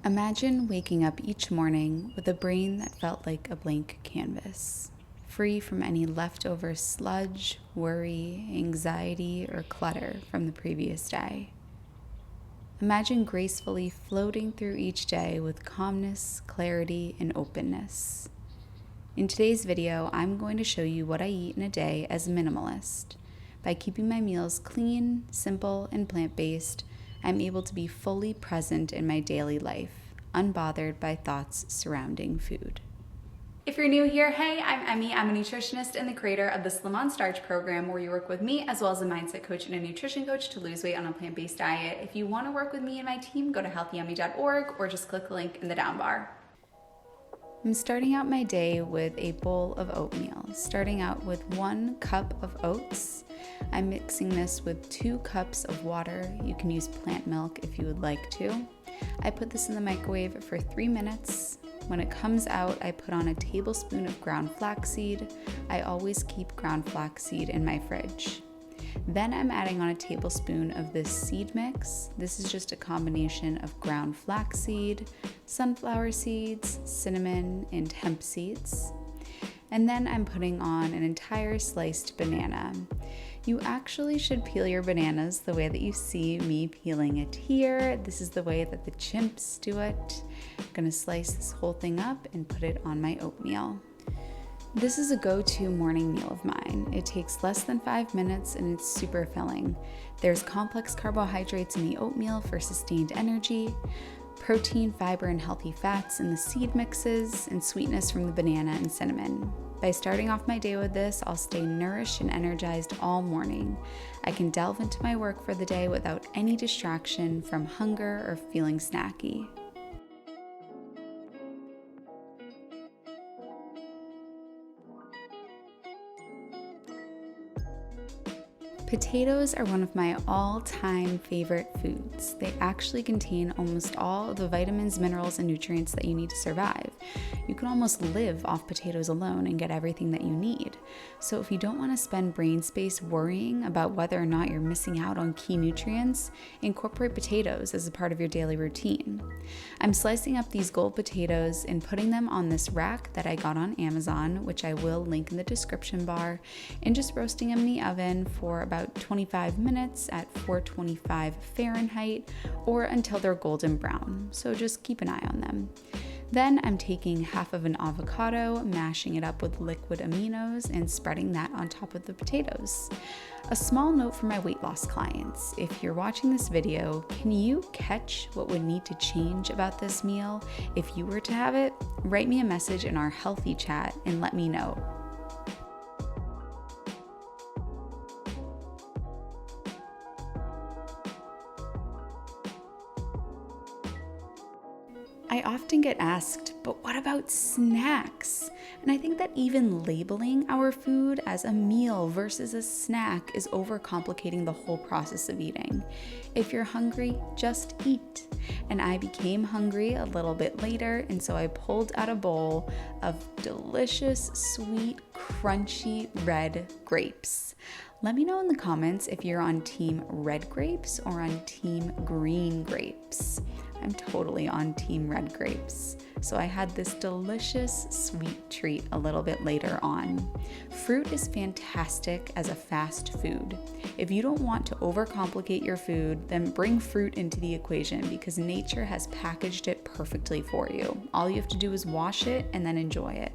Imagine waking up each morning with a brain that felt like a blank canvas, free from any leftover sludge, worry, anxiety, or clutter from the previous day. Imagine gracefully floating through each day with calmness, clarity, and openness. In today's video, I'm going to show you what I eat in a day as a minimalist. By keeping my meals clean, simple, and plant-based, I'm able to be fully present in my daily life, unbothered by thoughts surrounding food. If you're new here, hey, I'm Emmie. I'm a nutritionist and the creator of the Slim on Starch program, where you work with me as well as a mindset coach and a nutrition coach to lose weight on a plant-based diet. If you want to work with me and my team, go to healthyhunnies.org or just click the link in the down bar. I'm starting out my day with a bowl of oatmeal, starting out with 1 cup of oats. I'm mixing this with 2 cups of water. You can use plant milk if you would like to. I put this in the microwave for 3 minutes. When it comes out, I put on a tablespoon of ground flaxseed. I always keep ground flaxseed in my fridge. Then I'm adding on a tablespoon of this seed mix. This is just a combination of ground flaxseed, sunflower seeds, cinnamon, and hemp seeds. And then I'm putting on an entire sliced banana. You actually should peel your bananas the way that you see me peeling it here. This is the way that the chimps do it. I'm gonna slice this whole thing up and put it on my oatmeal. This is a go-to morning meal of mine. It takes less than 5 minutes and it's super filling. There's complex carbohydrates in the oatmeal for sustained energy, protein, fiber, and healthy fats in the seed mixes, and sweetness from the banana and cinnamon. By starting off my day with this, I'll stay nourished and energized all morning. I can delve into my work for the day without any distraction from hunger or feeling snacky. Potatoes are one of my all-time favorite foods. They actually contain almost all of the vitamins, minerals, and nutrients that you need to survive. You can almost live off potatoes alone and get everything that you need. So if you don't want to spend brain space worrying about whether or not you're missing out on key nutrients, incorporate potatoes as a part of your daily routine. I'm slicing up these gold potatoes and putting them on this rack that I got on Amazon, which I will link in the description bar, and just roasting them in the oven for about 25 minutes at 425 Fahrenheit or until they're golden brown. So just keep an eye on them. Then I'm taking half of an avocado, mashing it up with liquid aminos, and spreading that on top of the potatoes. A small note for my weight loss clients: if you're watching this video, can you catch what would need to change about this meal if you were to have it? Write me a message in our healthy chat and let me know. I often get asked, but what about snacks? And I think that even labeling our food as a meal versus a snack is overcomplicating the whole process of eating. If you're hungry, just eat. And I became hungry a little bit later, and so I pulled out a bowl of delicious, sweet, crunchy red grapes. Let me know in the comments if you're on team red grapes or on team green grapes. I'm totally on team red grapes. So I had this delicious sweet treat a little bit later on. Fruit is fantastic as a fast food. If you don't want to overcomplicate your food, then bring fruit into the equation because nature has packaged it perfectly for you. All you have to do is wash it and then enjoy it.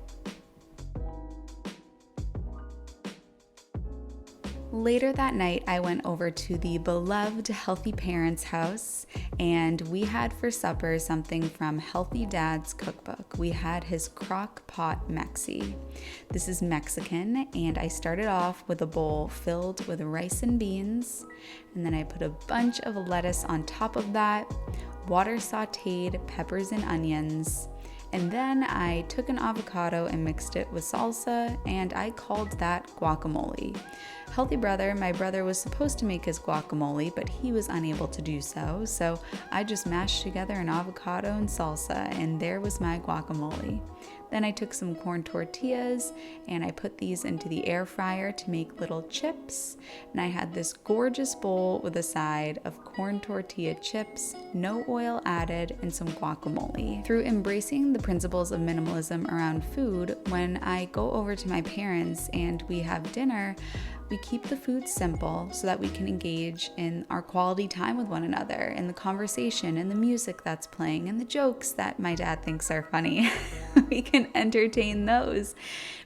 Later that night, I went over to the beloved Healthy Parents' house, and we had for supper something from Healthy Dad's cookbook. We had his crock pot Mexi. This is Mexican, and I started off with a bowl filled with rice and beans, and then I put a bunch of lettuce on top of that, water sauteed peppers and onions, and then I took an avocado and mixed it with salsa, and I called that guacamole. Healthy brother, my brother was supposed to make his guacamole, but he was unable to do so, so I just mashed together an avocado and salsa, and there was my guacamole. Then I took some corn tortillas and I put these into the air fryer to make little chips. And I had this gorgeous bowl with a side of corn tortilla chips, no oil added, and some guacamole. Through embracing the principles of minimalism around food, when I go over to my parents and we have dinner, we keep the food simple so that we can engage in our quality time with one another, in the conversation and the music that's playing and the jokes that my dad thinks are funny. We can entertain those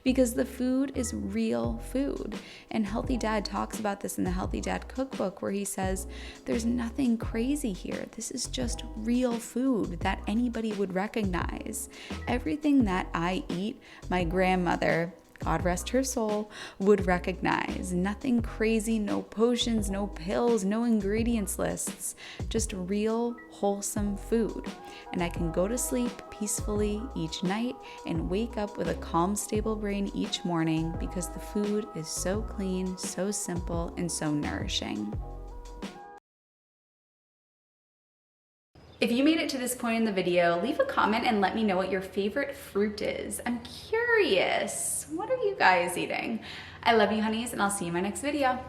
because the food is real food. And Healthy Dad talks about this in the Healthy Dad cookbook, where he says there's nothing crazy here. This is just real food that anybody would recognize. Everything that I eat, my grandmother, God rest her soul, would recognize. Nothing crazy, no potions, no pills, no ingredients lists, just real, wholesome food. And I can go to sleep peacefully each night and wake up with a calm, stable brain each morning because the food is so clean, so simple, and so nourishing. If you made it to this point in the video, leave a comment and let me know what your favorite fruit is. I'm curious. What are you guys eating? I love you, honeys, and I'll see you in my next video.